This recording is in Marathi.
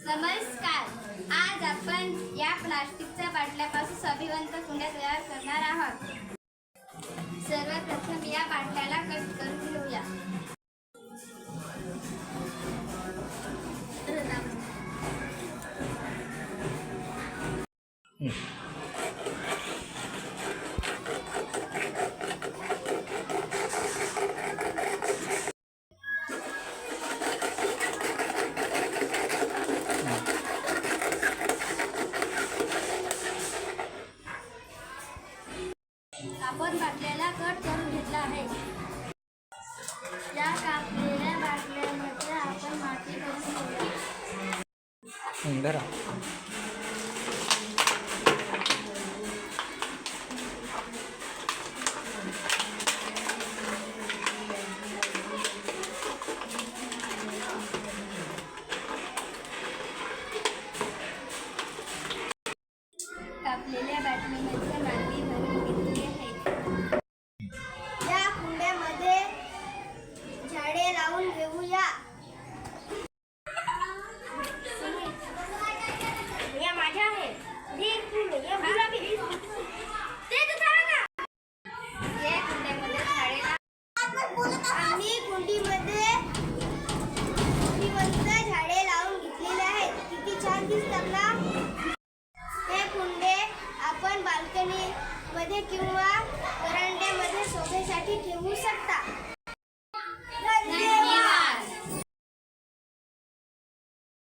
नमस्कार. आज आपण या प्लास्टिकच्या बाटल्यापासून सौभिवंत कुंड्या तयार करणार आहोत. सर्वप्रथम या बाटल्याला कट करून घेऊया. आपण बाटल्याला कट करून घेतला आहे. या कापलेल्या बाटल्यामध्ये आपण माती भरून घेऊया. कापलेल्या बाटलीमध्ये माती भरून घेतली आहे. या कुंड्यामध्ये झाडे लावून घेऊया. या माझ्या आहे. या कुंड्यामध्ये झाडे आम्ही कुंडीमध्ये झाडे लावून घेतलेले आहेत. किती छान दिसतात ना. हे कुंडे आपण बाल्कनी मध्ये किंवा वरांड्यामध्ये शोभेसाठी ठेवू शकता.